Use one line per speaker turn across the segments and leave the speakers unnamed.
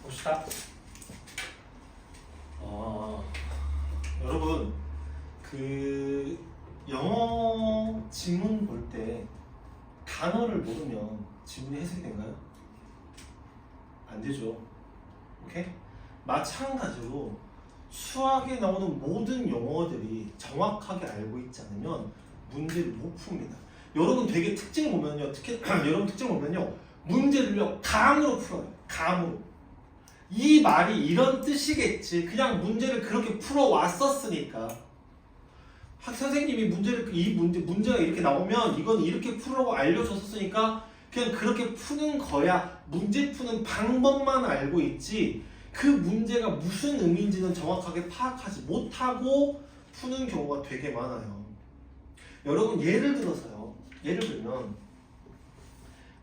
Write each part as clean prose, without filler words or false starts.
봅시다. 여러분 그 영어 지문 볼 때 단어를 모르면 지문이 해석이 된가요? 안 되죠. 오케이? 마찬가지로 수학에 나오는 모든 용어들이 정확하게 알고 있지 않으면 문제를 못 풉니다. 여러분 되게 특징 보면요, 특히 여러분 특징 보면요, 문제를요 감으로 풀어요. 감으로. 이 말이 이런 뜻이겠지. 그냥 문제를 그렇게 풀어 왔었으니까. 선생님이 문제가 이렇게 나오면 이건 이렇게 풀라고 알려줬었으니까 그냥 그렇게 푸는 거야. 문제 푸는 방법만 알고 있지. 그 문제가 무슨 의미인지는 정확하게 파악하지 못하고 푸는 경우가 되게 많아요. 여러분 예를 들어서요. 예를 들면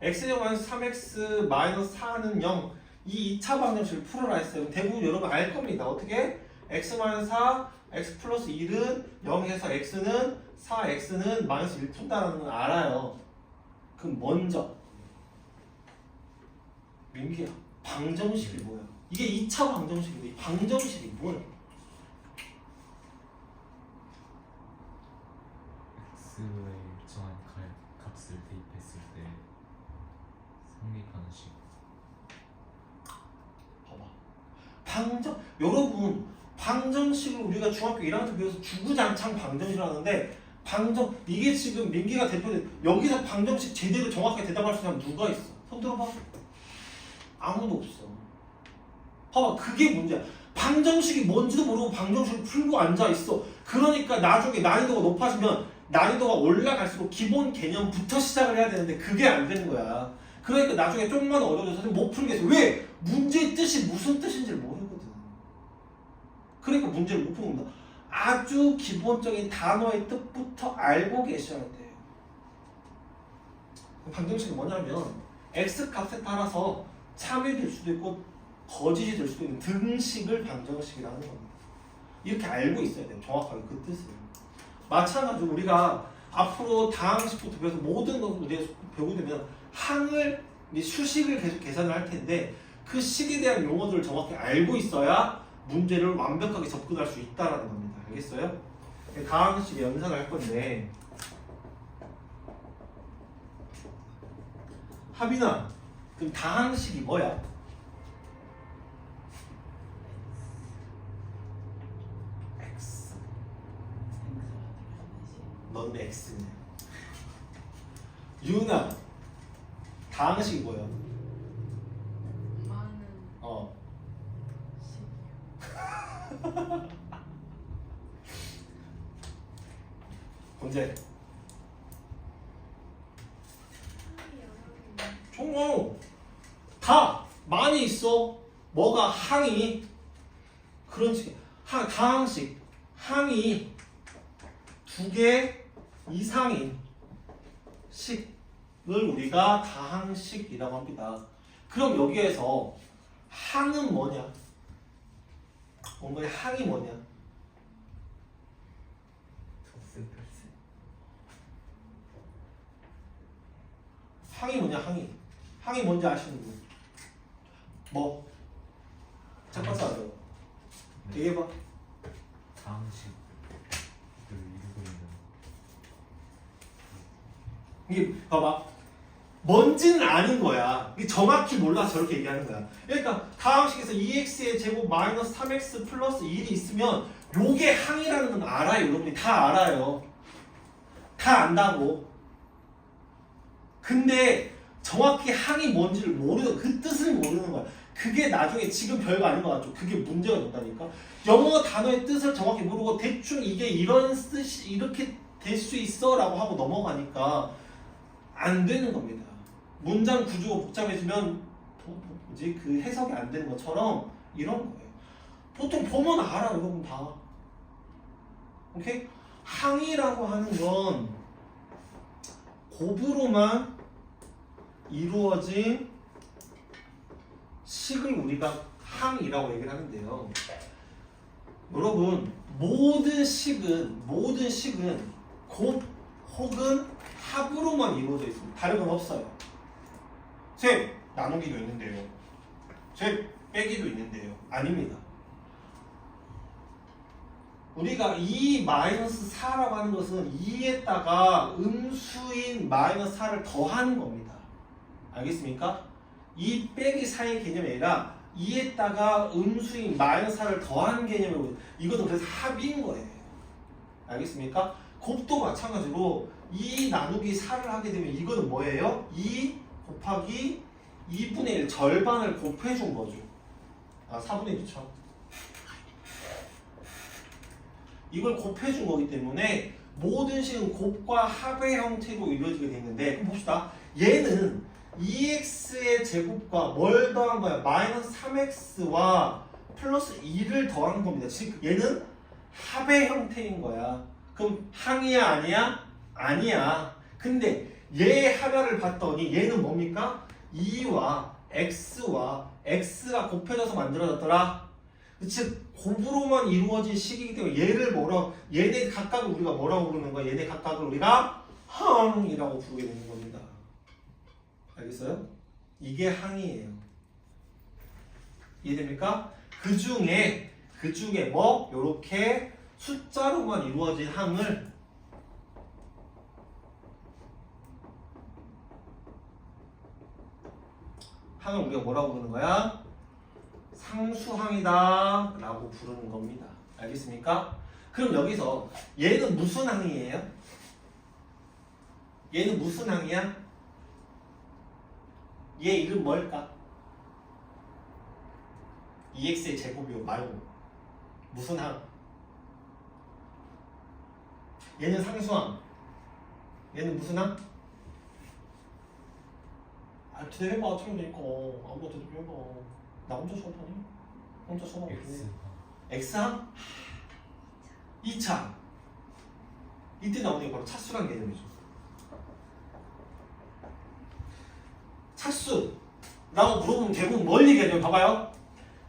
x-3x 4는 0 이 2차 방정식을 풀어라 했어요. 대부분 여러분 알 겁니다. 어떻게? x-4 x 플러스 1은 0에서 x는 4x는 마이너스 1 푼다라는 걸 알아요. 그럼 먼저 민기야 방정식이 뭐야? 이게 2차 방정식인데 이 방정식이 뭐야?
x에 정한 값을 대입했을 때 성립하는 식.
봐봐. 여러분 방정식을 우리가 중학교 1학년 때 배워서 주구장창 방정식을 하는데 이게 지금 민기가 대표된 여기서 방정식 제대로 정확하게 대답할 수 있는 사람 누가 있어? 손 들어봐. 아무도 없어. 봐봐, 그게 문제야. 방정식이 뭔지도 모르고 방정식을 풀고 앉아있어. 그러니까 나중에 난이도가 높아지면 난이도가 올라갈수록 기본 개념부터 시작을 해야 되는데 그게 안 되는 거야. 그러니까 나중에 좀만 어려워져서 못 풀겠어. 왜? 문제의 뜻이 무슨 뜻인지를 모르거든. 그러니까 문제를 못 푸는 거다. 아주 기본적인 단어의 뜻부터 알고 계셔야 돼요. 방정식이 뭐냐면 x값에 따라서 참이 될 수도 있고 거짓이 될 수도 있는 등식을 방정식이라는 겁니다. 이렇게 알고 있어야 돼요. 정확하게 그 뜻을. 마찬가지로 우리가 앞으로 다항식부터 배워서 모든 것을 우리가 배우게 되면 항을, 수식을 계속 계산을 할 텐데 그 식에 대한 용어들을 정확히 알고 있어야 문제를 완벽하게 접근할 수 있다는 겁니다. 알겠어요? 다항식 연산을 할 건데 하빈아, 그럼 다항식이 뭐야? X. 넌 X네. 유나, 다항식이 뭐야?
많은
문제. 종호 다 많이 있어. 뭐가 항이 그런 식 다항식 항이 2개 이상인 식을 우리가 다항식이라고 합니다. 그럼 여기에서 항은 뭐냐? 뭔가의 항이 뭐냐? 항이 뭐냐? 항이 뭔지 아시는 분? 뭐? 첫 번째 알아요. 얘기해봐.
다항식을 이루고 있는.
이게 봐봐. 뭔지는 아는 거야. 이게 정확히 몰라서 저렇게 얘기하는 거야. 그러니까 다항식에서 2x의 제곱 마이너스 3x 플러스 1이 있으면 요게 항이라는 건 알아요. 여러분이 다 알아요. 다 안다고. 근데 정확히 항이 뭔지를 모르는, 그 뜻을 모르는 거야. 그게 나중에 지금 별거 아닌 것 같죠. 그게 문제가 된다니까. 영어 단어의 뜻을 정확히 모르고 대충 이게 이런 뜻이 이렇게 될 수 있어 라고 하고 넘어가니까 안 되는 겁니다. 문장 구조가 복잡해지면 그 해석이 안 되는 것처럼 이런 거예요. 보통 보면 알아 여러분 다. 오케이? 항이라고 하는 건 곱으로만 이루어진 식을 우리가 항이라고 얘기를 하는데요. 여러분 모든 식은 곱 혹은 합으로만 이루어져 있습니다. 다른 건 없어요. 셋 나누기도 있는데요. 셋 빼기도 있는데요. 아닙니다. 우리가 2 마이너스 4라고 하는 것은 2에다가 음수인 마이너스 4를 더하는 겁니다. 알겠습니까? 2 빼기 4의 개념이 아니라 2에다가 음수인 마이너스 4를 더하는 개념이고 이것은 그래서 합인 거예요. 알겠습니까? 곱도 마찬가지로 2 나누기 4를 하게 되면 이거는 뭐예요? 2 곱하기 2분의 1 절반을 곱해준 거죠. 아 4분의 1이죠. 이걸 곱해준 거기 때문에 모든 식은 곱과 합의 형태로 이루어지게 되는데 그럼 봅시다. 얘는 2x의 제곱과 뭘 더한 거야? 마이너스 3x와 플러스 2를 더한 겁니다. 즉 얘는 합의 형태인 거야. 그럼 항이야 아니야? 아니야. 근데 얘 하나를 봤더니 얘는 뭡니까? 2와 x가 곱해져서 만들어졌더라. 즉 곱으로만 이루어진 식이기 때문에 얘네 각각을 우리가 뭐라고 부르는 거야? 얘네 각각을 우리가 항이라고 부르게 되는 겁니다. 알겠어요? 이게 항이에요. 이해됩니까? 그 중에 뭐 요렇게 숫자로만 이루어진 항을 우리가 뭐라고 부르는 거야? 상수항이다 라고 부르는 겁니다. 알겠습니까? 그럼 여기서 얘는 무슨 항이에요? 얘는 무슨 항이야? 얘 이름 뭘까? 2x의 제곱이요 말고 무슨 항? 얘는 상수항. 얘는 무슨 항? 아 대해봐 틀리니까 아무도 대해봐. 나 혼자 수업하니? 혼자 수업하고 X항? 2차 이때 나오는 게 바로 차수란 개념이죠. 차수라고 물어보면 대부분 뭘 얘기하냐면 봐봐요.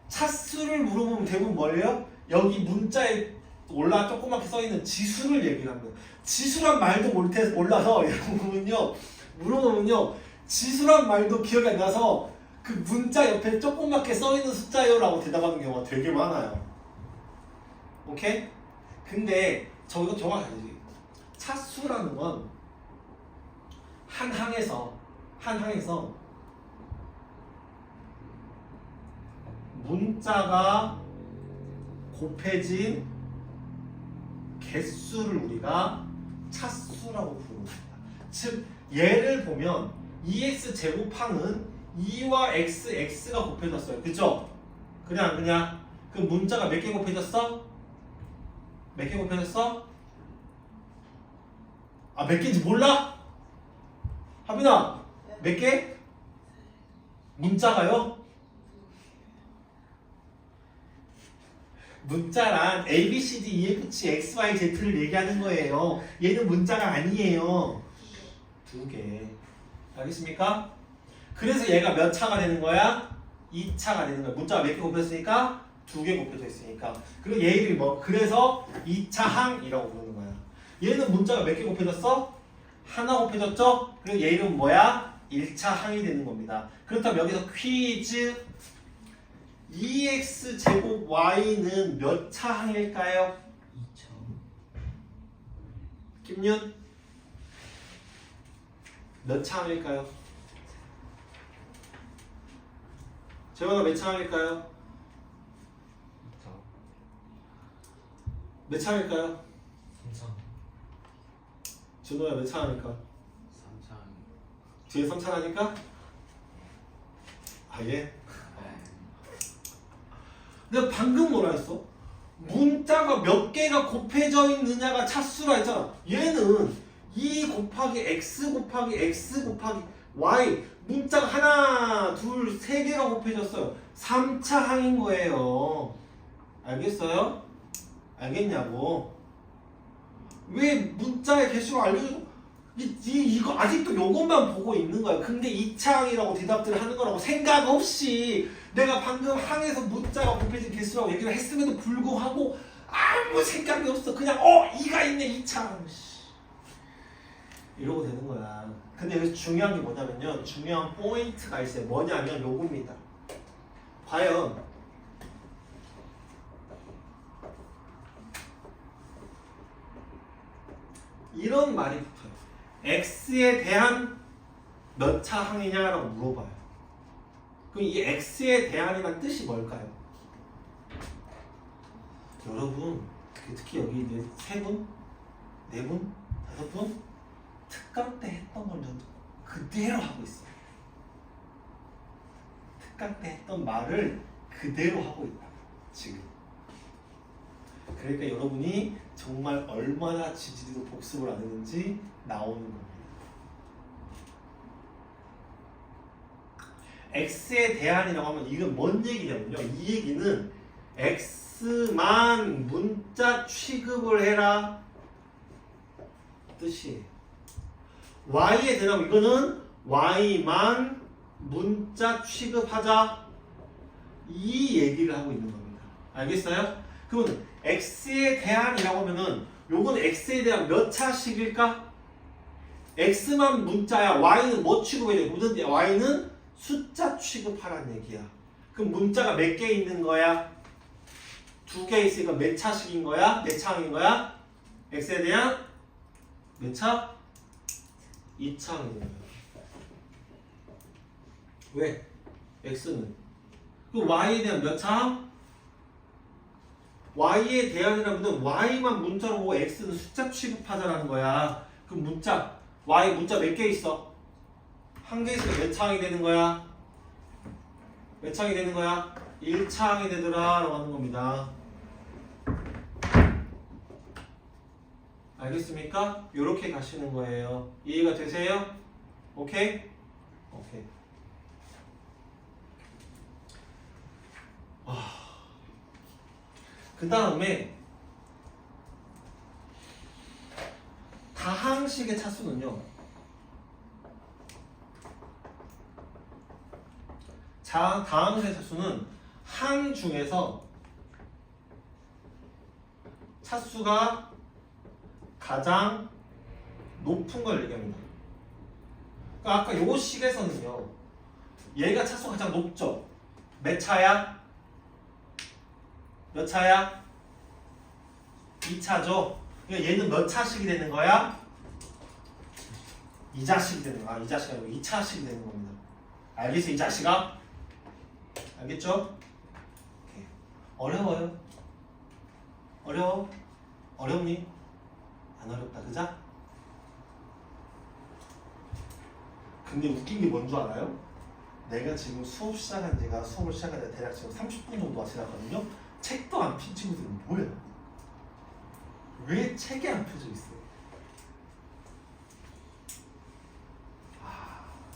차수를 물어보면 대부분 뭘요? 여기 문자에 조그맣게 써있는 지수를 얘기를 합니다. 지수란 말도 몰라서 여러분은요 물어보면요 지수란 말도 기억이 안 나서 그 문자 옆에 조그맣게 써있는 숫자요 라고 대답하는 경우가 되게 많아요. 오케이? 근데 저거 정확히 알지. 차수라는 건 한 항에서 문자가 곱해진 개수를 우리가 차수라고 부릅니다. 즉 얘를 보면 2x 제곱항은 2와 x가 곱해졌어요. 그죠? 그냥 안 그냥? 그 문자가 몇 개 곱해졌어? 몇 개 곱해졌어? 아, 몇 개인지 몰라? 하빈아, 몇 개? 문자가요? 문자란 A, B, C, D, E, F, G, X, Y, Z를 얘기하는 거예요. 얘는 문자가 아니에요. 2개. 알겠습니까? 그래서 얘가 몇 차가 되는 거야? 2차가 되는 거야. 문자가 몇 개 곱해졌으니까? 2개 곱해져 있으니까. 그리고 얘 이름이 뭐? 그래서 2차항이라고 부르는 거야. 얘는 문자가 몇 개 곱해졌어? 하나 곱해졌죠? 그리고 얘 이름은 뭐야? 1차항이 되는 겁니다. 그렇다면 여기서 퀴즈 2x 제곱 y는 몇 차항일까요?
2차.
김윤 몇 차항일까요? 재원아 몇 차항일까요?
2차.
몇 차항일까요?
3차.
준호야 몇 차항일까?
3차.
뒤에 3차 하니까? 아 예? 내가 방금 뭐라 했어? 문자가 몇 개가 곱해져 있느냐가 차수라 했잖아. 얘는 2 곱하기 x 곱하기 x 곱하기 y 문자가 하나, 둘, 세 개가 곱해졌어요. 3차 항인 거예요. 알겠어요? 알겠냐고? 왜 문자의 개수를 알려주고 이거 아직도 요것만 보고 있는 거야. 근데 2차 항이라고 대답들을 하는 거라고 생각 없이 내가 방금 항에서 문자가 곱해진 개수라고 얘기를 했음에도 불구하고 아무 생각이 없어. 그냥 이가 있네 2차. 이러고 되는 거야. 근데 여기서 중요한 게 뭐냐면요. 중요한 포인트가 있어요. 뭐냐면 요겁니다. 과연 이런 말이 붙어요. x에 대한 몇 차 항이냐라고 물어봐요. 그럼 이 x에 대한이란 뜻이 뭘까요? 여러분, 특히 여기 이제 3분, 4분, 5분 특강 때 했던 걸 그대로 하고 있어요. 특강 때 했던 말을 그대로 하고 있다. 지금. 그러니까 여러분이 정말 얼마나 지지리도 복습을 안 했는지 나오는 겁니다. x에 대한이라고 하면 이건 뭔 얘기냐면요. 이 얘기는 x만 문자 취급을 해라 뜻이에요. y에 대한 이거는 y만 문자 취급하자 이 얘기를 하고 있는 겁니다. 알겠어요? 그러면 x에 대한이라고 하면은 요건 x에 대한 몇 차식일까? x만 문자야. y는 뭐 취급해야 돼? 무슨 y는 숫자 취급하라는 얘기야. 그럼 문자가 몇 개 있는 거야? 2개 있으니까 몇 차식인 거야? 몇 차항인 거야? x에 대한 몇 차? 2차항인 거야. 왜? x는 그 y에 대한 몇 차항? y에 대한이라면 y만 문자로 보고 x는 숫자 취급하자라는 거야. 그럼 문자 y 문자 몇 개 있어? 한 개 있으면 몇 차항이 되는 거야? 몇 차항이 되는 거야? 1차항이 되더라 라고 하는 겁니다. 알겠습니까? 요렇게 가시는 거예요. 이해가 되세요? 오케이? 오케이. 그 다음에 다항식의 차수는요. 다항식의 차수는 항 중에서 차수가 가장 높은 걸 얘기합니다. 그러니까 아까 요 식에서는요. 얘가 차수가 가장 높죠. 몇 차야? 몇 차야? 2차죠. 그러니까 얘는 몇 차식이 되는 거야? 2자식이 되는 거야. 2자식이 아니고 2차식이 되는 겁니다. 알겠어? 이 자식아? 알겠죠? 오케이. 어려워요? 어려워? 어렵니? 안 어렵다, 그자? 근데 웃긴 게 뭔 줄 알아요? 내가 지금 수업을 시작한 지가 대략 지금 30분 정도가 지났거든요? 책도 안 핀 친구들은 뭐야? 왜 책이 안 펴져 있어요?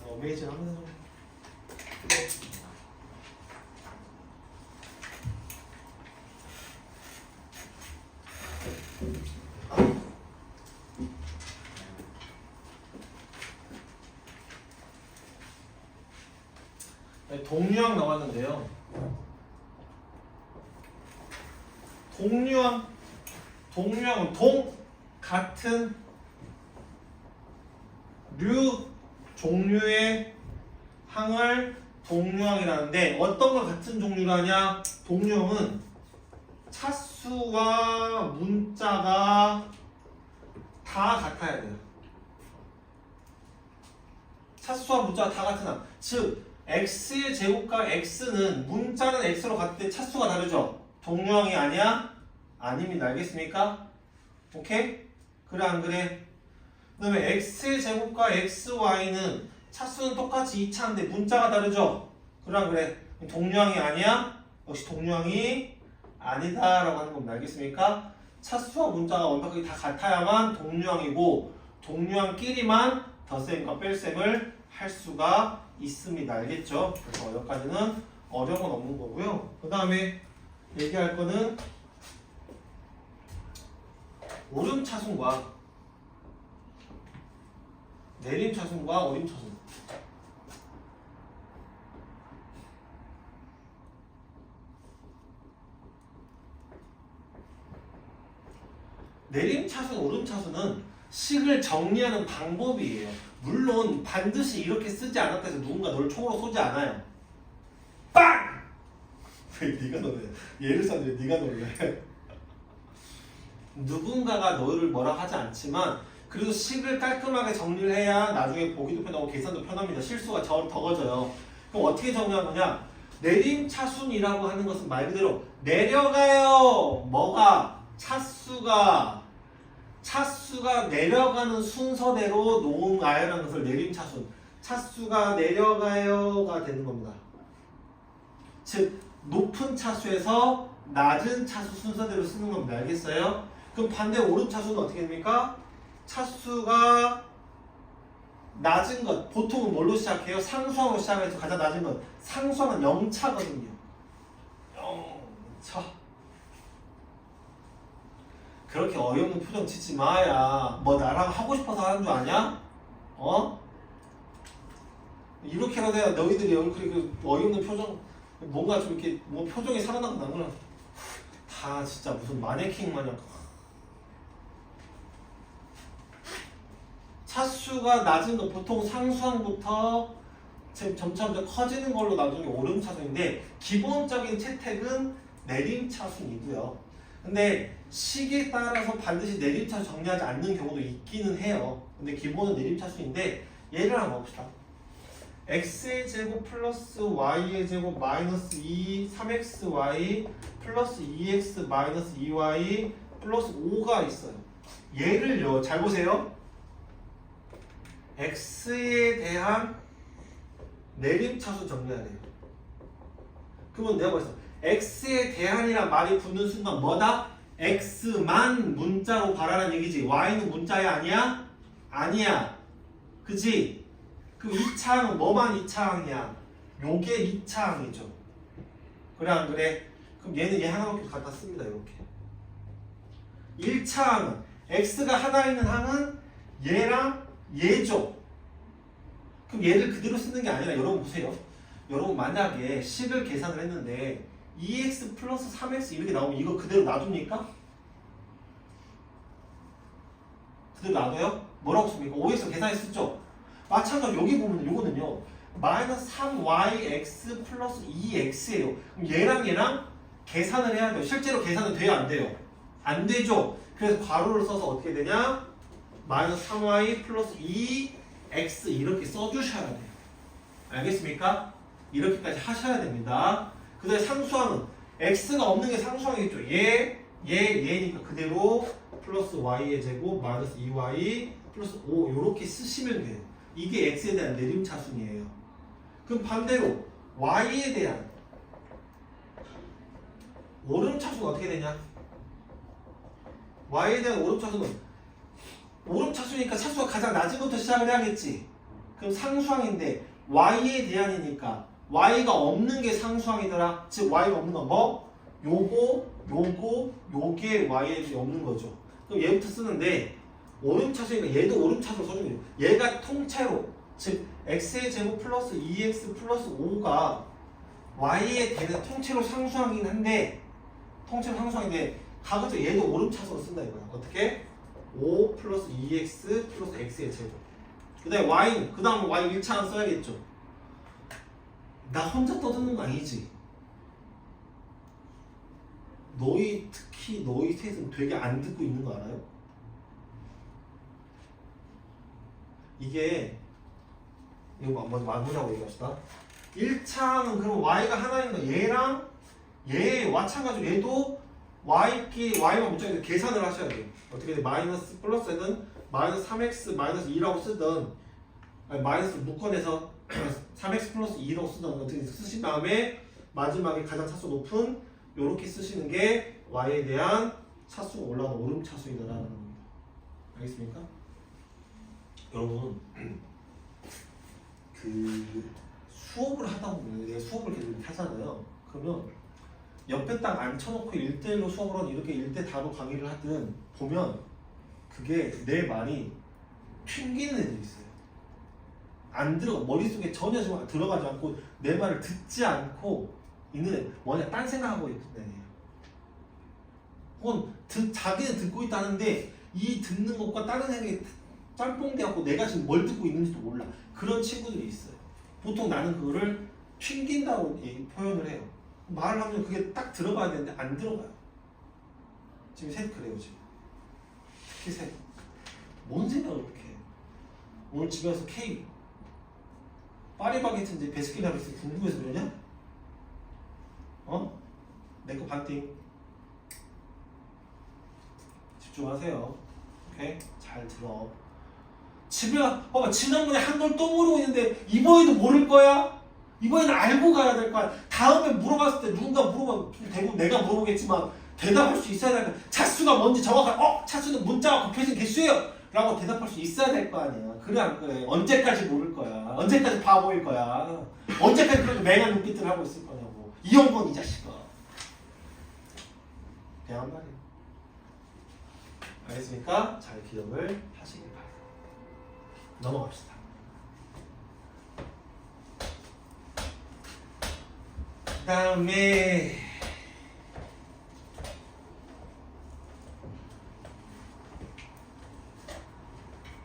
어메이징 합니다. 동류항 나왔는데요. 동류항은 같은 종류의 항을 동류항이라는데 어떤 걸 같은 종류로 하냐? 동류항은 차수와 문자가 다 같아야 돼요. 차수와 문자가 다 같은 항. 즉 x의 제곱과 x는 문자는 x로 같을 때 차수가 다르죠? 동류항이 아니야? 아닙니다. 알겠습니까? 오케이? 그래 안 그래? 그 다음에 x의 제곱과 xy는 차수는 똑같이 2차인데 문자가 다르죠? 그래 안 그래? 동류항이 아니야? 역시 동류항이 아니다 라고 하는 겁니다. 알겠습니까? 차수와 문자가 완벽하게 다 같아야만 동류항이고 동류항끼리만 덧셈과 뺄셈을 할 수가 있습니다. 알겠죠? 그래서 여기까지는 어려운 건 없는 거고요. 그 다음에 얘기할 거는 오름차순과 내림차순과 어림차순. 내림차순, 오름차순은 식을 정리하는 방법이에요. 물론 반드시 이렇게 쓰지 않았다 해서 누군가 너를 총으로 쏘지 않아요. 빵! 왜 네가 놀래? 얘를 썼는데 네가 놀래? 누군가가 너를 뭐라 하지 않지만 그래도 식을 깔끔하게 정리를 해야 나중에 보기도 편하고 계산도 편합니다. 실수가 적어져요. 그럼 어떻게 정리한 거냐? 내림차순이라고 하는 것은 말 그대로 내려가요. 뭐가? 차수가 내려가는 순서대로 놓아요라는 것을 내림차순. 차수가 내려가요가 되는 겁니다. 즉 높은 차수에서 낮은 차수 순서대로 쓰는 겁니다. 알겠어요? 그럼 반대 오른 차수는 어떻게 됩니까? 차수가 낮은 것, 보통은 뭘로 시작해요? 상수항으로 시작해서 가장 낮은 것. 상수항은 0차거든요. 0차. 그렇게 어이없는 표정 짓지 마야. 뭐 나랑 하고 싶어서 하는 줄 아냐? 어? 이렇게라도 해야 너희들이 얼굴이 그 어이없는 표정, 뭔가 좀 이렇게 뭐 표정이 살아나고 나면 다 진짜 무슨 마네킹 마냥. 차수가 낮은 거 보통 상수항부터 점점 더 커지는 걸로 나중에 오름차순인데 기본적인 채택은 내림차순이고요. 근데 시기에 따라서 반드시 내림차순 정리하지 않는 경우도 있기는 해요. 근데 기본은 내림차순인데 예를 한번 봅시다. x의 제곱 플러스 y의 제곱 마이너스 3xy 플러스 2x 마이너스 2y 플러스 5가 있어요. 얘를요, 잘 보세요. x에 대한 내림차수 정리해야 돼요. 그러면 내가 벌써 x에 대한이란 말이 붙는 순간 뭐다? x만 문자로 가라는 얘기지. y는 문자야 아니야? 아니야. 그지? 그럼 2차항은 뭐만 2차항이야? 요게 2차항이죠. 그래 안 그래? 그럼 얘는 얘 하나밖에 갖다 씁니다. 이렇게 1차항은 x가 하나 있는 항은 얘랑 얘죠. 그럼 얘를 그대로 쓰는 게 아니라 여러분 보세요. 여러분 만약에 식을 계산을 했는데 2x 플러스 3x 이렇게 나오면 이거 그대로 놔둡니까? 그대로 놔둬요? 뭐라고 씁니까? 5x 계산했었죠? 마찬가지로 여기 보면 이거는요 마이너스 3yx 플러스 2x예요. 그럼 얘랑 계산을 해야 돼요. 실제로 계산은 돼요? 안 돼요? 안 되죠? 그래서 괄호를 써서 어떻게 되냐? 마이너스 3y 플러스 2x 이렇게 써주셔야 돼요. 알겠습니까? 이렇게까지 하셔야 됩니다. 그 다음에 상수항은 x가 없는 게 상수항이겠죠. 얘니까 그대로 플러스 y의 제곱 마이너스 2y 플러스 5 이렇게 쓰시면 돼요. 이게 x에 대한 내림차순이에요. 그럼 반대로 y에 대한 오름차순은 어떻게 되냐? y에 대한 오름차순은 오름차순이니까 차수가 가장 낮은 것부터 시작을 해야겠지. 그럼 상수항인데 y에 대한이니까 y가 없는 게 상수항이더라. 즉 y가 없는 건 뭐? 요게 y에 대해 없는 거죠. 그럼 얘부터 쓰는데 오름차순이니까 얘도 오름차순으로 써주면 돼요. 얘가 통째로 즉 x의 제곱 플러스 2x 플러스 5가 y에 대한 통째로 상수항이긴 한데 통째로 상수항인데 가급적 얘도 오름차순으로 쓴다 이거야. 어떻게? 5 플러스 2x 플러스 x의 제곱. 그 다음에 y는 그 다음 y 1차항 써야겠죠. 나 혼자 떠드는 거 아니지? 특히 너희 셋은 되게 안 듣고 있는 거 알아요? 이게 이거 먼저 마무리하고 얘기합시다. 1차항은 그럼 y가 하나인 거 얘랑 얘 마찬가지로 얘도 y만 문자에서 계산을 하셔야 돼요. 어떻게 돼? 마이너스 플러스는 마이너스 3x 마이너스 2라고 쓰든 아니 마이너스 묶어내서 3x 플러스 2라고 쓰든 어떻게 쓰신 다음에 마지막에 가장 차수 높은 요렇게 쓰시는 게 y에 대한 차수가 올라가는 오름차수이다라는 겁니다. 알겠습니까? 여러분 그 수업을 하다 보면 내가 수업을 계속 하잖아요. 그러면 옆에 딱 앉혀놓고 1대1로 수업을 하든 이렇게 1대 다로 강의를 하든 보면 그게 내 말이 튕기는 애들이 있어요. 안 머릿속에 전혀 지금 들어가지 않고 내 말을 듣지 않고 있는 애, 뭐냐 딴 생각하고 있는 애예요. 혹은 자기는 듣고 있다는데 이 듣는 것과 다른 생각이 짬뽕돼갖고 내가 지금 뭘 듣고 있는지도 몰라. 그런 친구들이 있어요. 보통 나는 그거를 튕긴다고 표현을 해요. 말을 하면 그게 딱 들어가야 되는데 안 들어가요. 지금 셋 그래요 지금. 특히 셋. 뭔 생각을 그렇게 해. 오늘 집에 와서 케이크 파리바게트인지 베스킨라빈스 궁금해서 그러냐? 어? 내 거 반띵. 집중하세요. 오케이? 잘 들어. 집에 봐봐 지난번에 한글 또 모르고 있는데 이번에도 모를 거야? 이번에는 알고 가야 될 거야. 다음에 물어봤을 때 누군가 물어보면 대부분 내가 물어보겠지만 대답할 수 있어야 될 거야. 차수가 뭔지 정확하게 차수는 문자가 곱해진 개수예요 라고 대답할 수 있어야 될 거 아니야. 그래 안 그래? 언제까지 모를 거야? 언제까지 바보일 거야? 언제까지 그렇게 맹한 눈빛들을 하고 있을 거냐고. 이용건 이 자식아. 그냥 한 말이야. 알겠습니까? 잘 기억을 하시길 바랍니다. 넘어갑시다. 그 다음에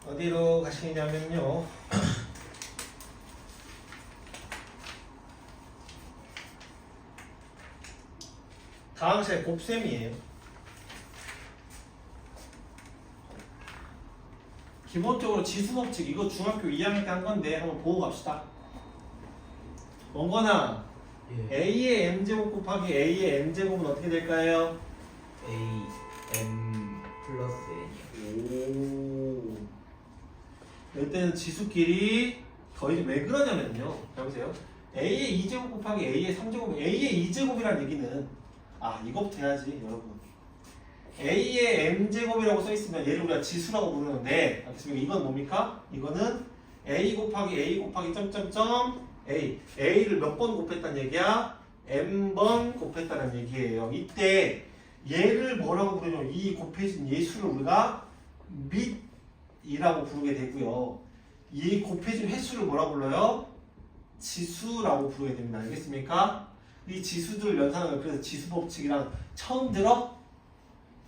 어디로 가시냐면요. 다음 시간에 곱셈이에요. 기본적으로 지수법칙 이거 중학교 2학년 때 한 건데 한번 보고 갑시다. 원건아
예.
A의 m제곱 곱하기 A의 n제곱은 어떻게 될까요?
A M 플러스 N이요.
오. 이때는 지수끼리 더해지 왜 그러냐면요. 여보세요. A의 2제곱 곱하기 A의 3제곱 A의 2제곱이라는 얘기는 이것부터 해야지 여러분. A의 m제곱이라고 써있으면 얘를 우리가 지수라고 부르는데 알겠습니까? 이건 뭡니까? 이거는 A 곱하기 A 곱하기 점점점 A를 몇 번 곱했다는 얘기야? m번 곱했다는 얘기예요. 이때 얘를 뭐라고 부르냐면 이 곱해진 예수를 우리가 밑이라고 부르게 되고요. 이 곱해진 횟수를 뭐라고 불러요? 지수라고 부르게 됩니다. 알겠습니까? 이 지수들 연산을 그래서 지수법칙이랑 처음 들어?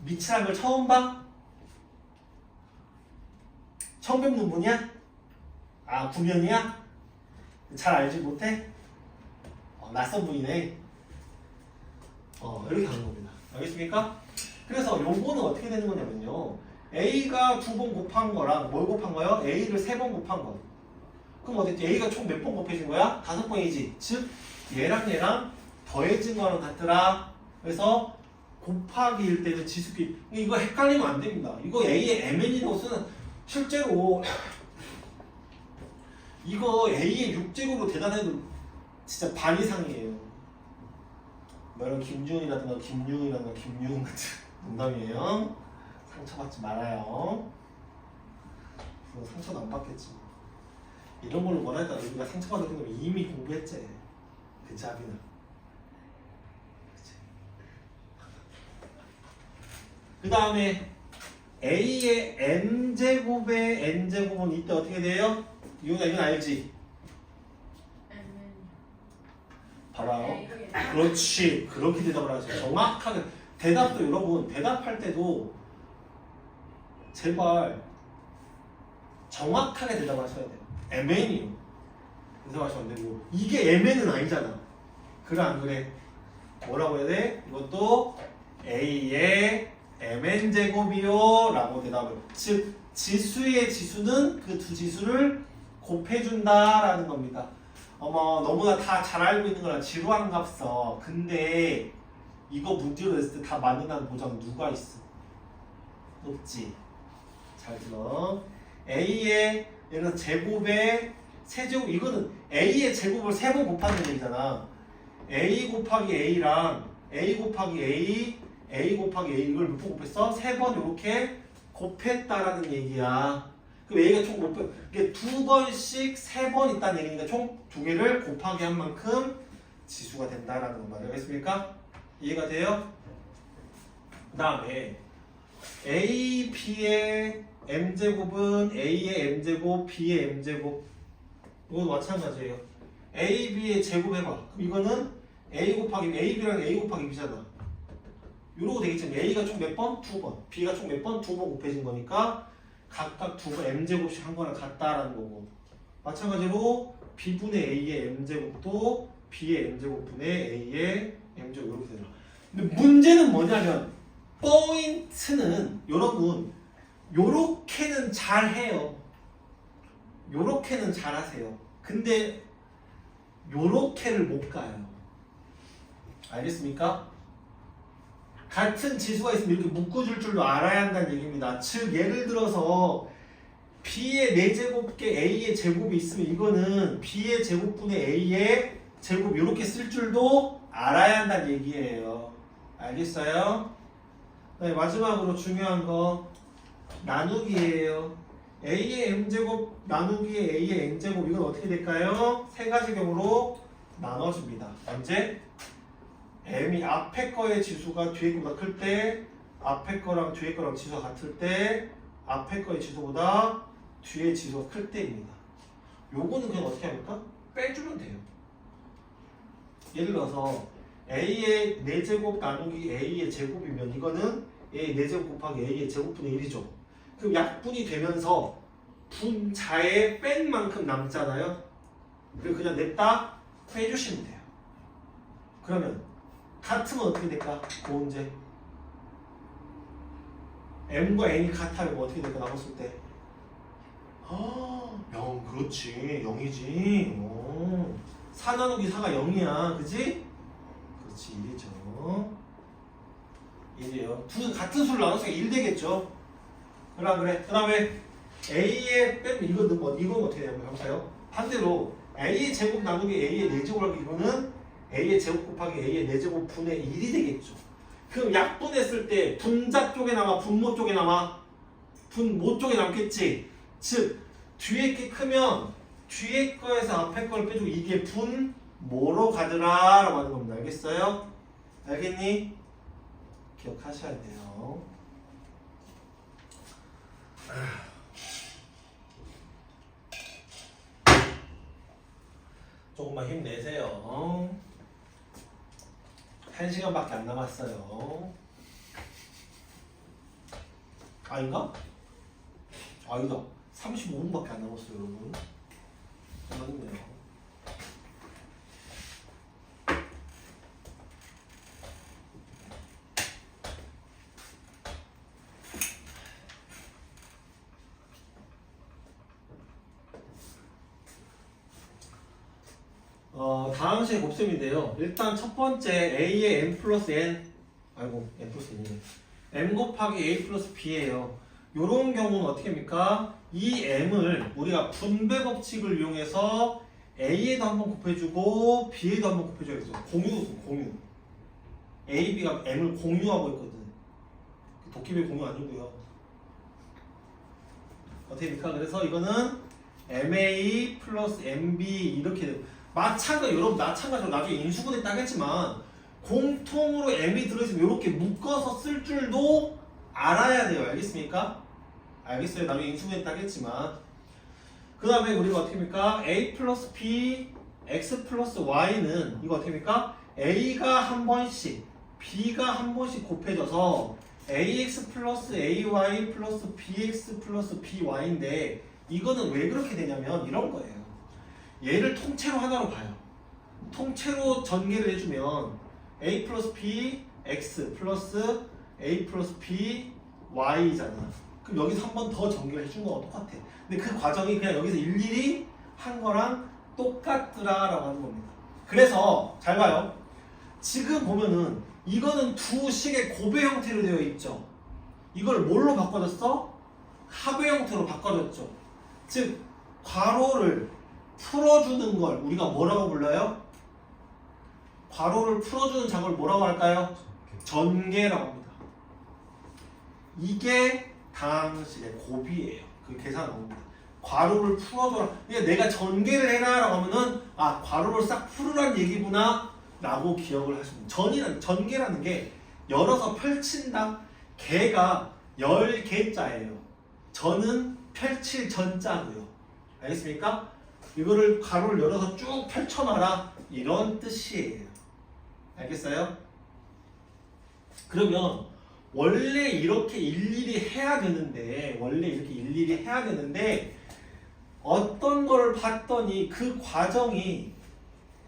밑이라는 걸 처음 봐? 처음 뵙는 분이야? 구면이야? 잘 알지 못해? 낯선 분이네. 이렇게 하는 겁니다. 알겠습니까? 그래서 요거는 어떻게 되는 거냐면요. A가 2번 곱한 거랑 뭘 곱한 거요? A를 3번 곱한 거. 그럼 어떻게 A가 총 몇 번 곱해진 거야? 5번이지. 즉 얘랑 더해진 거랑 같더라. 그래서 곱하기일 때는 지수끼리 이거 헷갈리면 안 됩니다. 이거 A의 MN이라고 쓰는 실제로 이거 A의 6제곱으로 대단해도 진짜 반 이상이에요. 뭐 이런 김준이라든가 김유이라든가 김유은 같은 농담이에요. 상처받지 말아요. 상처는 안 받겠지. 이런 걸로 원하니까 우리가 상처받을 거면 이미 공부했지. 그치 아비나. 그 다음에 A의 n제곱의 n제곱은 이때 어떻게 돼요? 이건 알지? 봐봐요. 그렇지. 그렇게 대답을 하세요. 정확하게. 대답도 여러분 대답할 때도 제발 정확하게 대답을 하셔야 돼요. MN이요. 대답하시면 안 되고 이게 MN은 아니잖아. 그래 안 그래? 뭐라고 해야 돼? 이것도 A의 mn제곱이요 라고 대답을. 즉 지수의 지수는 그 두 지수를 곱해준다 라는 겁니다. 너무나 다 잘 알고 있는 거랑 지루한 값어. 근데 이거 문제로 냈을 때 다 맞는다는 보장 누가 있어? 없지. 잘 들어. A의 예를 들어 제곱의 세제곱 이거는 A의 제곱을 3번 곱하는 얘기잖아. A 곱하기 A랑 A 곱하기 A 곱하기 A 이걸 몇 번 곱했어? 3번 이렇게 곱했다라는 얘기야. 그럼 A가 총 몇 번? 이게 2번씩 3번 있다는 얘기니까 총 2개를 곱하기 한 만큼 지수가 된다라는 거 말이에요. 알겠습니까? 이해가 돼요? 그 다음에 A, B의 m제곱은 A의 m제곱, B의 m제곱 이것도 마찬가지예요. A, B의 제곱 해봐. 그럼 이거는 A 곱하기 A, B랑 A 곱하기 B잖아. 이러고 되겠지만 A가 총 몇 번? 2번. B가 총 몇 번? 2번 곱해진 거니까 각각 2번 m제곱씩 한 거랑 같다라는 거고. 마찬가지로 B분의 A의 m제곱도 B의 m제곱분의 A의 그대로. 근데 문제는 뭐냐면 포인트는 여러분 요렇게는 잘해요. 요렇게는 잘하세요. 근데 요렇게를 못 가요. 알겠습니까? 같은 지수가 있으면 이렇게 묶어줄 줄도 알아야 한다는 얘기입니다. 즉 예를 들어서 B의 4제곱계 A의 제곱이 있으면 이거는 B의 제곱분의 A의 제곱 이렇게 쓸 줄도 알아야 한다는 얘기예요. 알겠어요? 네, 마지막으로 중요한 거 나누기예요. A의 M제곱 나누기의 A의 N제곱 이건 어떻게 될까요? 세 가지 경우로 나눠집니다. 언제? M이 앞에 거의 지수가 뒤에 거보다 클 때, 앞에 거랑 뒤에 거랑 지수가 같을 때, 앞에 거의 지수보다 뒤에 지수가 클 때입니다. 요거는 그냥 어떻게 합니까? 빼주면 돼요. 예를 들어서 A의 4제곱 나누기 A의 제곱이면 이거는 A 4제곱 곱하기 A의 제곱분의 1이죠. 그럼 약분이 되면서 분자에 뺀 만큼 남잖아요. 그리고 그냥 냅다 빼주시면 돼요. 그러면 같으면 어떻게 될까? 그 문제 M과 N이 같아요. 어떻게 될까? 나눴을 때 0 그렇지 0이지 4 나누기 4가 0이야 그지? 그렇지 1이죠 1이에요 같은 수를 나눴으니까 1 되겠죠 그래 그 다음에 A의 빼면 이건 어떻게 되냐면 감사요 반대로 A의 제곱 나누기 A의 4제곱 하기 이거는 A의 제곱 곱하기 A의 4제곱 분의 1이 되겠죠. 그럼 약분했을 때 분자 쪽에 남아 분모 쪽에 남아 분모 쪽에 남겠지. 즉 뒤에 게 크면 뒤에 거에서 앞에 걸 빼주고 이게 분모로 가더라 라고 하는 겁니다. 알겠어요? 알겠니? 기억하셔야 돼요. 조금만 힘내세요. 1시간밖에 안 남았어요. 아닌가? 아니다. 35분밖에 안 남았어요, 여러분. 맞네요. 다음 시의 곱셈인데요. 일단 첫 번째 A의 M 플러스 N 아이고 M 플러스 N이네 M 곱하기 A 플러스 B예요. 요런 경우는 어떻게 합니까? 이 M을 우리가 분배 법칙을 이용해서 A에도 한번 곱해주고 B에도 한번 곱해줘야겠죠. 공유 A, B가 M을 공유하고 있거든. 도끼비 공유 아니고요. 어떻게 합니까? 그래서 이거는 MA 플러스 MB 이렇게 돼요. 여러분 마찬가지로 나중에 인수분해 따겠지만 공통으로 M이 들어있으면 이렇게 묶어서 쓸 줄도 알아야 돼요. 알겠습니까? 알겠어요. 나중에 인수분해 따겠지만 그 다음에 우리가 어떻게 합니까? A 플러스 B X 플러스 Y는 이거 어떻게 합니까? A가 한 번씩 B가 한 번씩 곱해져서 AX 플러스 AY 플러스 BX 플러스 BY인데 이거는 왜 그렇게 되냐면 이런 거예요. 얘를 통째로 하나로 봐요. 통째로 전개를 해주면 A 플러스 B, X 플러스 A 플러스 B, Y잖아. 그럼 여기서 한 번 더 전개를 해준 거랑 똑같아. 근데 그 과정이 그냥 여기서 일일이 한 거랑 똑같더라라고 하는 겁니다. 그래서 잘 봐요. 지금 보면은 이거는 두 식의 곱의 형태로 되어 있죠. 이걸 뭘로 바꿔줬어? 합의 형태로 바꿔줬죠. 즉 괄호를 풀어주는 걸 우리가 뭐라고 불러요? 괄호를 풀어주는 작업을 뭐라고 할까요? 전개라고 합니다. 이게 다항식의 곱이에요. 그 계산 나옵니다. 괄호를 풀어줘라. 그러니까 내가 전개를 해라 라고 하면은 아 괄호를 싹 풀으란 얘기구나 라고 기억을 하시면 전개라는 게 열어서 펼친다. 개가 10개자예요. 전은 펼칠 전자고요. 알겠습니까? 이거를 가로를 열어서 쭉 펼쳐놔라 이런 뜻이에요. 알겠어요? 그러면 원래 이렇게 일일이 해야 되는데 어떤 거를 봤더니 그 과정이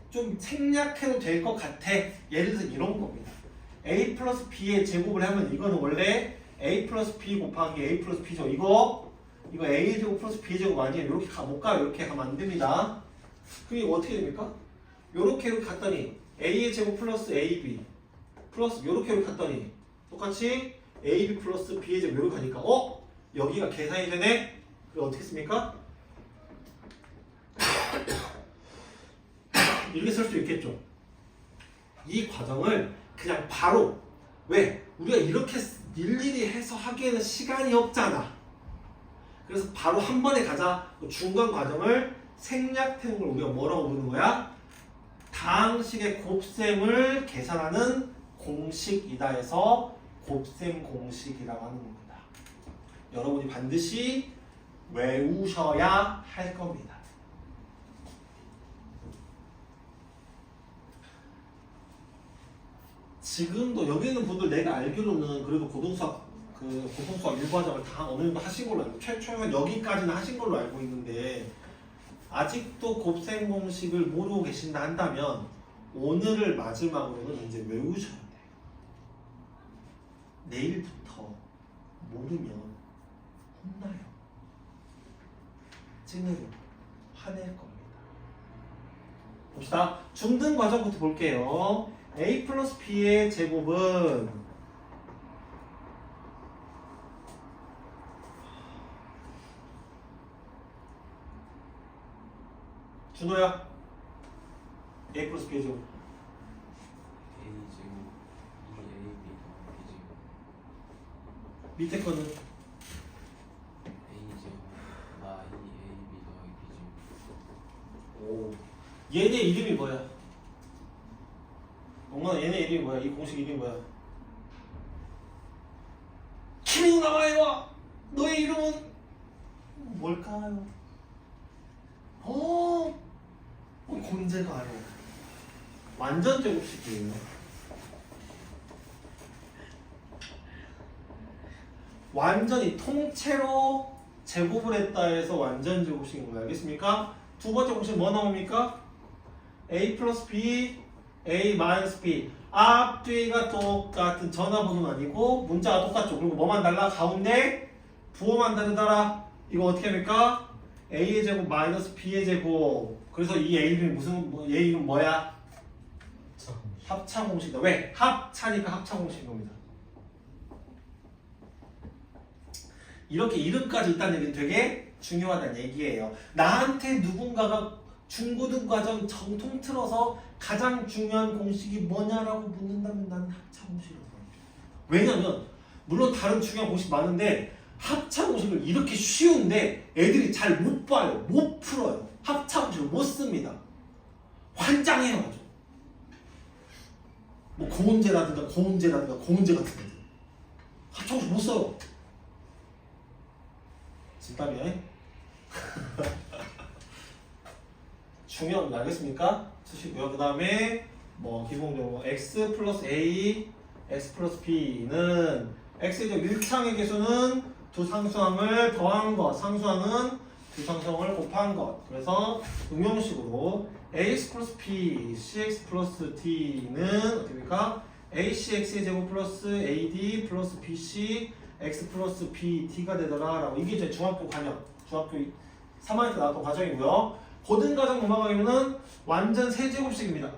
좀 생략해도 될 것 같아. 예를 들어서 이런 겁니다. a 플러스 b의 제곱을 하면 이거는 원래 a 플러스 b 곱하기 a 플러스 b죠. 이거 a의 제곱 플러스 b의 제곱 아니에요. 이렇게 못 가요. 이렇게 가면 안 됩니다. 그럼 이거 어떻게 됩니까? 요렇게 갔더니 a의 제곱 플러스 ab 플러스 요렇게 갔더니 똑같이 ab 플러스 b의 제곱 요렇게 가니까 여기가 계산이 되네? 그럼 어떻게 씁니까? 이렇게 쓸 수 있겠죠. 이 과정을 그냥 바로 왜? 우리가 이렇게 일일이 해서 하기에는 시간이 없잖아. 그래서 바로 한 번에 가자. 중간 과정을 생략된 걸 우리가 뭐라고 부르는 거야? 다항식의 곱셈을 계산하는 공식이다 해서 곱셈 공식이라고 하는 겁니다. 여러분이 반드시 외우셔야 할 겁니다. 지금도 여기 있는 분들 내가 알기로는 그래도 고등수학 일과정을 다 어느 정도 하신 걸로 알고 최초에 여기까지는 하신 걸로 알고 있는데 아직도 곱셈 공식을 모르고 계신다 한다면 오늘을 마지막으로는 이제 외우셔야 돼요. 내일부터 모르면 혼나요. 찐으로 화낼 겁니다. 봅시다. 중등 과정부터 볼게요. a 플러스 b의 제곱은 준호야 a 플러스 b의 제곱
A 제곱 2AB 더하기 B 제곱
밑에 거는
A 제곱 2AB 더하기 B 제곱
오. 얘네 이름이 뭐야? 엄마 얘네 이름이 뭐야? 이 공식 이름이 뭐야? 김인우 나와요. 너의 이름은 뭘까요? 공제가 아니야. 완전 제곱식이에요. 완전히 통째로 제곱을 했다 해서 완전 제곱식인 거예요. 알겠습니까? 두 번째 공식 뭐 나옵니까? a 플러스 b, a 마이너스 b. 앞뒤가 똑같은 전화번호는 아니고 문자가 똑같죠. 그리고 뭐만 달라? 가운데 부호만 다르더라. 이거 어떻게 합니까? a의 제곱 마이너스 b의 제곱. 그래서 이 a 이름이 얘 이름 뭐야? 합차 공식이다. 왜? 합차니까 합차 공식인 겁니다. 이렇게 이름까지 있다는 얘기는 되게 중요하다는 얘기예요. 나한테 누군가가 중고등 과정 정통 틀어서 가장 중요한 공식이 뭐냐라고 묻는다면 나는 합차 공식이라고 합니다. 왜냐면 물론 다른 중요한 공식 많은데 합차 공식을 이렇게 쉬운데 애들이 잘 못 봐요. 못 풀어요. 합차 공식을 못 씁니다. 환장해요 아주. 뭐 고문제라든가 고문제 같은 애들 합차 공식 못 써요. 진땀이야. 중요한 거 알겠습니까? 쓰시고요. 그 다음에 뭐 기본적으로 x 플러스 a, x 플러스 b는 x의 1창의 개수는 두 상수항을 더한 것, 상수항은 두 상수항을 곱한 것. 그래서 응용식으로 ax 플러스 b, cx 플러스 d는 어떻게 됩니까? acx의 제곱 플러스 ad 플러스 bc x 플러스 bd가 되더라 라고. 이게 이제 중학교 3학년 때 나왔던 과정이고요. 고등과정 넘어가기는 완전 세제곱식입니다.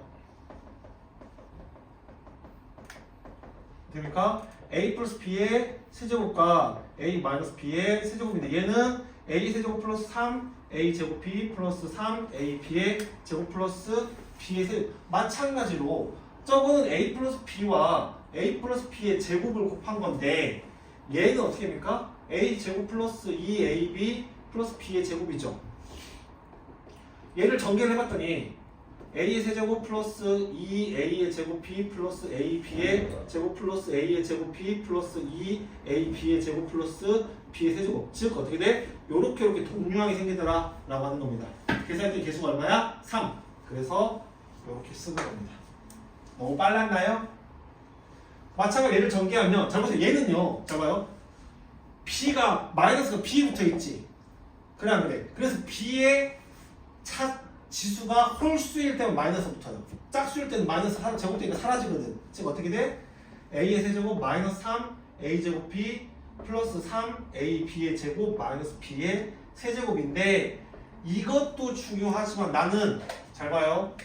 됩니까? a 플러스 b의 세제곱과 a 마이너스 b의 세제곱인데 얘는 a 세제곱 플러스 3 a 제곱 b 플러스 3 a b의 제곱 플러스 b의 세제곱. 마찬가지로 저거는 a 플러스 b와 a 플러스 b의 제곱을 곱한 건데 얘는 어떻게 됩니까? a 제곱 플러스 2ab 플러스 b의 제곱이죠. 얘를 전개를 해봤더니 a의 세제곱 플러스 2a의 제곱 b 플러스 ab의 제곱 플러스 a의 제곱 b 플러스 2ab의 제곱 플러스 b의 세제곱. 즉 어떻게 돼? 요렇게 동류항이 생기더라 라고 하는 겁니다. 계산했더니 개수가 얼마야? 3. 그래서 요렇게 쓰는 겁니다. 너무 빨랐나요? 마찬가지로 얘를 전개하면 잘 보세요. 얘는요. 잘 봐요. b가 마이너스가 b 붙어 있지. 그래 안 그래? 그래서 b의 지수가 홀수일 때는 마이너스 붙어요. 짝수일 때는 마이너스 제곱되니까 사라지거든. 즉 어떻게 돼? a의 세제곱 마이너스 3a제곱 b 플러스 3ab의 제곱 마이너스 b의 세제곱인데 이것도 중요하지만 나는 잘 봐요.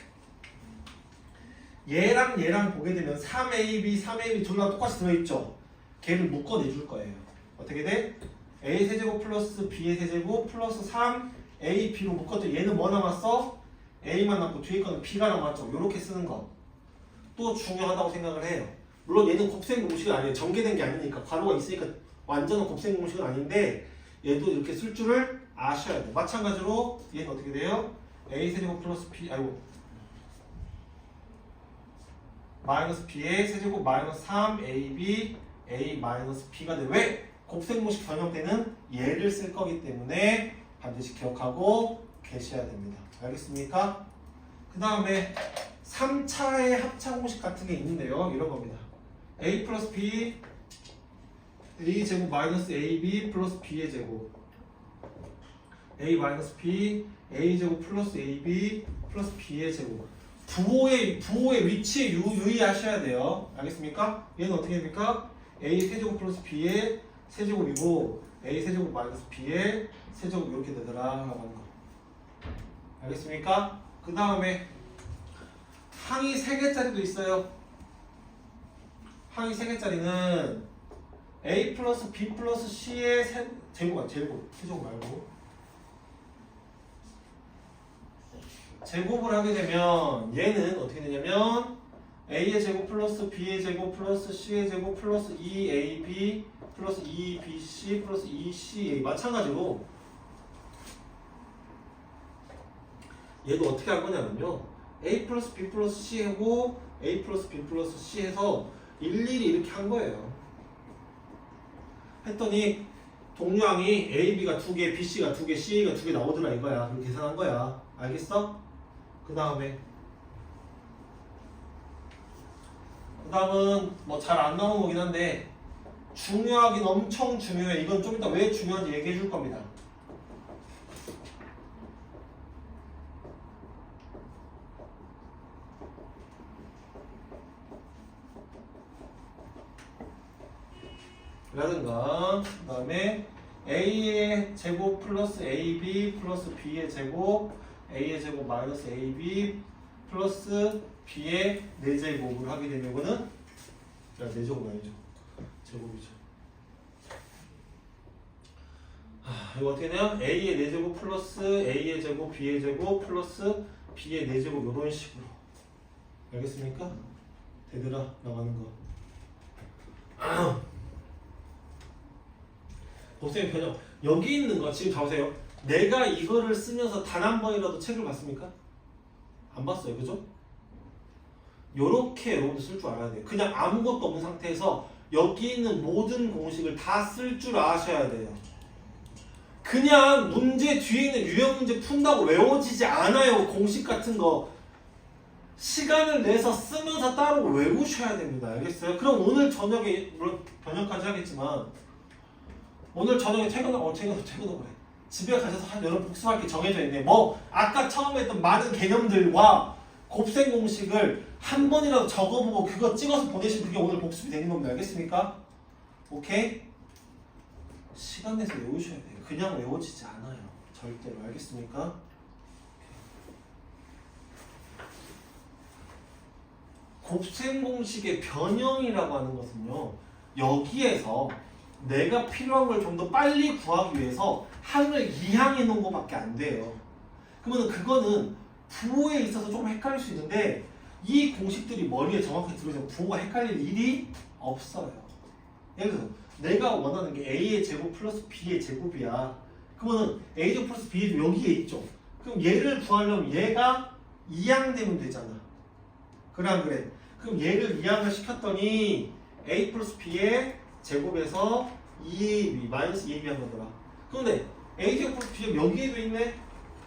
얘랑 보게 되면 3ab 둘 다 똑같이 들어있죠. 걔를 묶어내줄 거예요. 어떻게 돼? a 세제곱 플러스 b의 세제곱 플러스 3ab로 묶었더니 얘는 뭐 남았어? a만 남고 뒤에 거는 b가 남았죠. 요렇게 쓰는 거 또 중요하다고 생각을 해요. 물론 얘는 곱셈 공식은 아니에요. 전개된 게 아니니까 괄호가 있으니까 완전한 곱셈 공식은 아닌데 얘도 이렇게 쓸 줄을 아셔야 돼요. 마찬가지로 얘는 어떻게 돼요? a 세제곱 플러스 b 마이너스 b의 세제곱 마이너스 3ab a 마이너스 b가 돼. 왜? 곱셈 공식 변형 때는 얘를 쓸 거기 때문에 반드시 기억하고 계셔야 됩니다. 알겠습니까? 그 다음에 3차의 합차 공식 같은 게 있는데요. 이런 겁니다. a 플러스 b a 제곱 마이너스 ab 플러스 b의 제곱 a 마이너스 b a 제곱 플러스 ab 플러스 b의 제곱 부호의 위치에 유의하셔야 돼요. 알겠습니까? 얘는 어떻게 됩니까? a 세제곱 플러스 b의 세제곱이고 a 세제곱 마이너스 b의 세제곱 이렇게 되더라 라고 하는 거. 알겠습니까? 그 다음에 항이 3개짜리도 있어요. 항이 3개짜리는 a 플러스 b 플러스 c의 제곱 말고 제곱을 하게 되면 얘는 어떻게 되냐면 a의 제곱 플러스 b의 제곱 플러스 c의 제곱 플러스 2ab 플러스 2bc 플러스 2ca 마찬가지로 얘도 어떻게 할 거냐면요 a 플러스 b 플러스 c 하고 a 플러스 b 플러스 c 해서 일일이 이렇게 한 거예요. 했더니 동류항이 a, b가 2개, b, c가 2개, ca가 2개 나오더라 이거야. 그렇게 계산한 거야. 알겠어? 그 다음은 뭐 잘 안 나오는 거긴 한데 중요하긴 엄청 중요해. 이건 좀 이따 왜 중요한지 얘기해 줄 겁니다. 라든가 그 다음에 a의 제곱 플러스 ab 플러스 b의 제곱 a의 제곱 마이너스 ab 플러스 b의 4제곱을 하게 되면 이거는 4제곱 아니죠. 제곱이죠. 이거 어떻게 되냐면 a의 4제곱 플러스 a의 제곱 b의 제곱 플러스 b의 4제곱 이런 식으로. 알겠습니까? 되더라 나가는 거. 곱셈의 변형 여기 있는 거 지금 잡으세요. 내가 이거를 쓰면서 단 한 번이라도 책을 봤습니까? 안 봤어요. 그죠? 요렇게 여러분도 쓸 줄 알아야 돼요. 그냥 아무것도 없는 상태에서 여기 있는 모든 공식을 다 쓸 줄 아셔야 돼요. 그냥 문제 뒤에 있는 유형 문제 푼다고 외워지지 않아요. 공식 같은 거 시간을 내서 쓰면서 따로 외우셔야 됩니다. 알겠어요? 그럼 오늘 저녁에 물론 번역까지 하겠지만 오늘 저녁에 퇴근하고 그래. 집에 가셔서 여러분 복습할 게 정해져 있네. 뭐 아까 처음에 했던 많은 개념들과 곱셈 공식을 한 번이라도 적어보고 그거 찍어서 보내시면 그게 오늘 복습이 되는 겁니다. 알겠습니까? 오케이? 시간 내서 외우셔야 돼요. 그냥 외워지지 않아요. 절대로. 알겠습니까? 곱셈 공식의 변형이라고 하는 것은요. 여기에서 내가 필요한 걸 좀 더 빨리 구하기 위해서 항을 이항해 놓은 것밖에 안 돼요. 그러면 그거는 부호에 있어서 조금 헷갈릴 수 있는데 이 공식들이 머리에 정확히 들어있으면 부호가 헷갈릴 일이 없어요. 예를 들어서 내가 원하는 게 a의 제곱 플러스 b의 제곱이야. 그러면 a 제곱 플러스 b의 제곱 여기에 있죠. 그럼 얘를 구하려면 얘가 이항되면 되잖아. 그래 안 그래? 그럼 얘를 이항을 시켰더니 a 플러스 b의 제곱에서 2ab 마이너스 2ab 한 거더라. 그런데 a 제곱 플러스 b 제곱 여기에도 있네.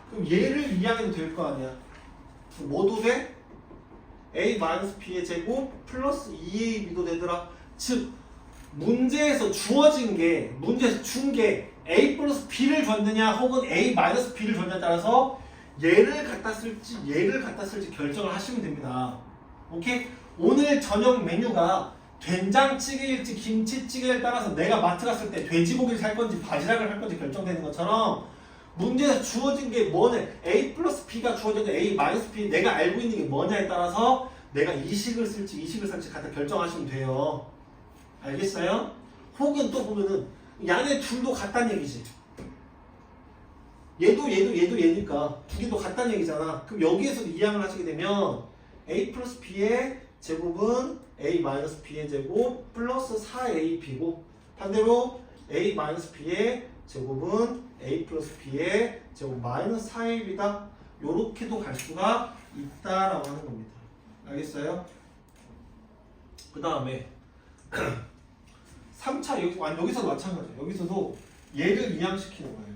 그럼 얘를 이항해도 될 거 아니야. 뭐도 돼? a 마이너스 b의 제곱 플러스 2ab도 되더라. 즉 문제에서 주어진 게 문제에서 준 게 a 플러스 b를 줬느냐 혹은 a 마이너스 b를 줬느냐에 따라서 얘를 갖다 쓸지 얘를 갖다 쓸지 결정을 하시면 됩니다. 오케이? 오늘 저녁 메뉴가 된장찌개일지 김치찌개에 따라서 내가 마트 갔을 때 돼지고기를 살 건지 바지락을 할 건지 결정되는 것처럼 문제에서 주어진 게 뭐냐, A 플러스 B가 주어졌는데 A 마이너스 B 내가 알고 있는 게 뭐냐에 따라서 내가 이식을 쓸지 이식을 쓸지 갖다 결정하시면 돼요. 알겠어요? 혹은 또 보면은 얘네 둘도 같다는 얘기지. 얘도 얘니까 두 개도 같다는 얘기잖아. 그럼 여기에서도 이항을 하시게 되면 A 플러스 B의 제곱은 A 마이너스 B의 제곱 플러스 4AB고 반대로 A 마이너스 B의 제곱은 A 플러스 B의 제곱 마이너스 4AB다. 요렇게도 갈 수가 있다라고 하는 겁니다. 알겠어요? 그 다음에 3차 여기서도 마찬가지예요. 여기서도 얘를 이항시키는 거예요.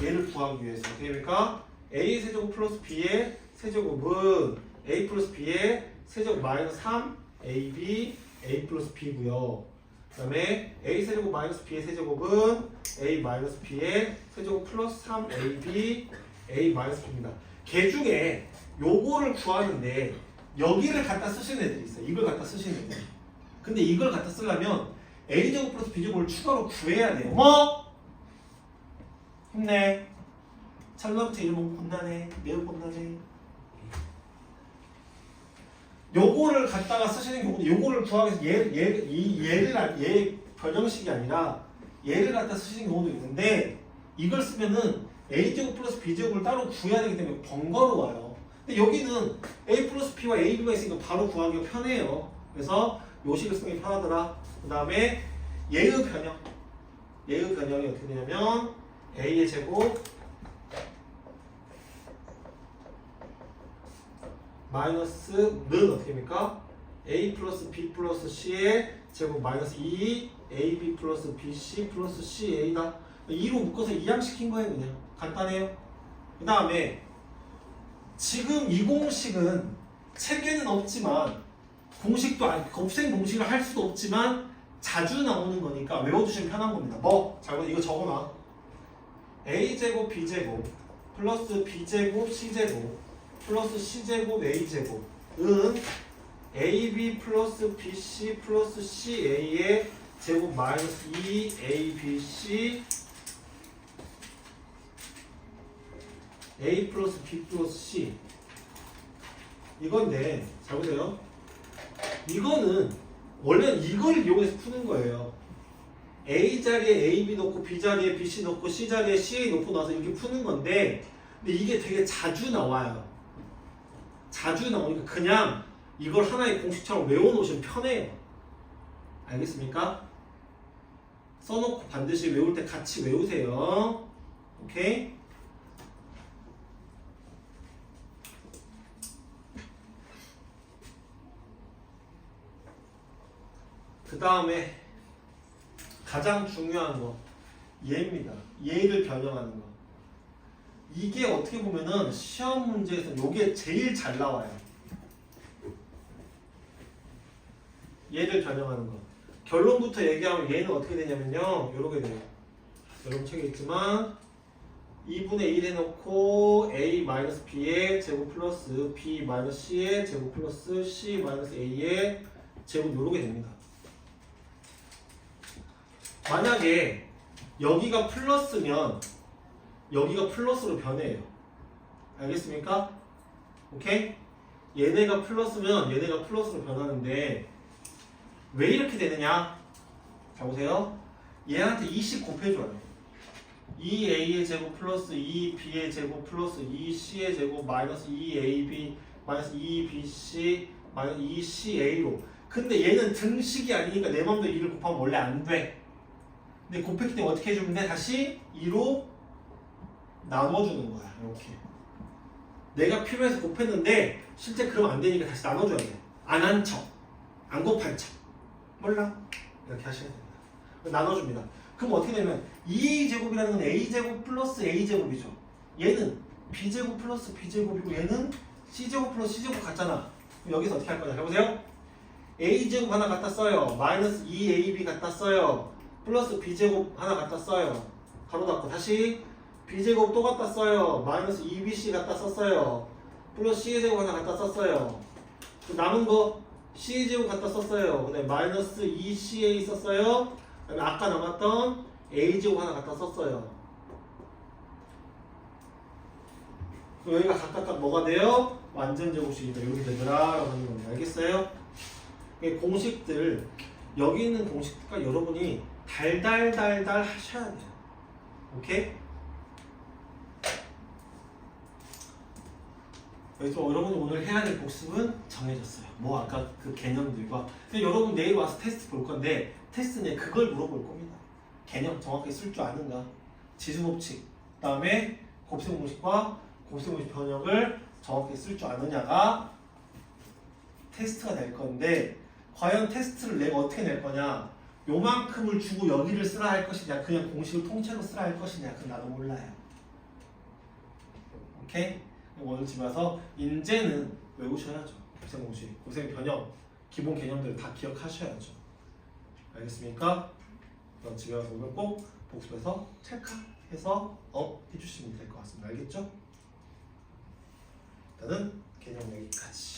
얘를 구하기 위해서. 그러니까 A 세제곱 플러스 B의 세제곱은 A 플러스 B의 세제곱 마이너스 3AB A 플러스 B고요. 그 다음에 A 세제곱 마이너스 B의 세제곱은 A 마이너스 B의 세제곱 플러스 3AB A 마이너스 B입니다. 걔 중에 요거를 구하는데 여기를 갖다 쓰시는 애들이 있어요. 이걸 갖다 쓰시는 애들. 근데 이걸 갖다 쓰려면 A제곱 플러스 B제곱을 추가로 구해야 돼요. 뭐? 힘내. 찰나부터 이러면 곤란해. 매우 곤란해. 요거를 갖다가 쓰시는 경우도 요거를 구하기 위해서 얘 변형식이 아니라 얘를 갖다 쓰시는 경우도 있는데 이걸 쓰면은 A제곱 플러스 B제곱을 따로 구해야 되기 때문에 번거로워요. 근데 여기는 A 플러스 B와 AB가 있으니까 바로 구하기가 편해요. 그래서 요 식을 쓰는 게 편하더라. 그 다음에 얘의 변형이 어떻게 되냐면 A의 제곱 마이너스는 어떻게 됩니까? A 플러스 B 플러스 C의 제곱 마이너스 2 AB 플러스 BC 플러스 CA다. 2로 묶어서 이항시킨 거예요. 그냥 간단해요. 그 다음에 지금 이 공식은 책에는 없지만 공식도 곱셈 공식을 할 수도 없지만 자주 나오는 거니까 외워두시면 편한 겁니다. 뭐? 자, 이거 적어놔. A제곱 B제곱 플러스 B제곱 C제곱 플러스 C제곱 A제곱은 AB 플러스 BC 플러스 CA의 제곱 마이너스 2ABC A 플러스 B 플러스 C 이건데 잘 보세요. 이거는 원래는 이걸 이용해서 푸는 거예요. A 자리에 AB 넣고 B 자리에 BC 넣고 C 자리에 CA 넣고 나서 이렇게 푸는 건데 근데 이게 되게 자주 나와요. 자주 나오니까 그냥 이걸 하나의 공식처럼 외워놓으시면 편해요. 알겠습니까? 써놓고 반드시 외울 때 같이 외우세요. 오케이? 그 다음에 가장 중요한 거 얘입니다. 얘를 변형하는 거. 이게 어떻게 보면은 시험 문제에서 이게 제일 잘 나와요. 얘를 변형하는 거. 결론부터 얘기하면 얘는 어떻게 되냐면요. 이렇게 돼요. 여러분 책에 있지만 2분의 1 해놓고 A-B의 제곱 플러스 B-C의 제곱 플러스 C-A의 제곱 이렇게 됩니다. 만약에 여기가 플러스면 여기가 플러스로 변해요. 알겠습니까? 오케이? 얘네가 플러스면 얘네가 플러스로 변하는데 왜 이렇게 되느냐? 자 보세요. 얘한테 2씩 곱해줘요. 2a의 제곱 플러스 2b의 제곱 플러스 2c의 제곱 마이너스 2ab 마이너스 2bc 마이너스 2ca로. 근데 얘는 등식이 아니니까 내 맘대로 2를 곱하면 원래 안 돼. 근데 곱했기 때문에 어떻게 해주면 돼? 다시 2로 나눠주는 거야. 이렇게. 내가 필요해서 곱했는데 실제 그러면 안 되니까 다시 나눠줘야 돼. 안 한 척. 안 곱한 척. 몰라? 이렇게 하셔야 됩니다. 나눠줍니다. 그럼 어떻게 되면 2a제곱이라는 건 a제곱 플러스 a제곱이죠. 얘는 b제곱 플러스 b제곱이고 얘는 c제곱 플러스 c제곱 같잖아. 그럼 여기서 어떻게 할 거냐. 해보세요. a제곱 하나 갖다 써요. 마이너스 2ab 갖다 써요. 플러스 b제곱 하나 갖다 써요. 가로 닫고 다시 b제곱 또 갖다 써요. 마이너스 2bc 갖다 썼어요. 플러스 c제곱 하나 갖다 썼어요. 남은 거 C제곱 갖다 썼어요. 근데 마이너스 2CA 썼어요. 그다음에 아까 남았던 A제곱 하나 갖다 썼어요. 그럼 여기가 각각 뭐가 돼요? 완전 제곱식이다. 이렇게 되더라 라고 하는 겁니다. 알겠어요? 공식들 여기 있는 공식들과 여러분이 달달달달 하셔야 돼요. 오케이? 그래서 여러분이 오늘 해야 될 복습은 정해졌어요. 뭐 아까 그 개념들과. 근데 여러분 내일 와서 테스트 볼 건데 테스트는 그걸 물어볼 겁니다. 개념 정확하게 쓸 줄 아는가? 지수법칙, 그 다음에 곱셈공식과 곱셈공식 변형을 정확하게 쓸 줄 아느냐가 테스트가 될 건데 과연 테스트를 내가 어떻게 낼 거냐? 요만큼을 주고 여기를 쓰라 할 것이냐 그냥 공식을 통째로 쓰라 할 것이냐 그건 나도 몰라요. 오케이? 오늘 집에 와서 인제는 외우셔야죠. 곱셈공식, 곱셈 변형 기본 개념들을 다 기억하셔야죠. 알겠습니까? 그럼 집에 와서 오늘 꼭 복습해서 찰칵해서 해주시면 될 것 같습니다. 알겠죠? 일단은 개념 여기까지.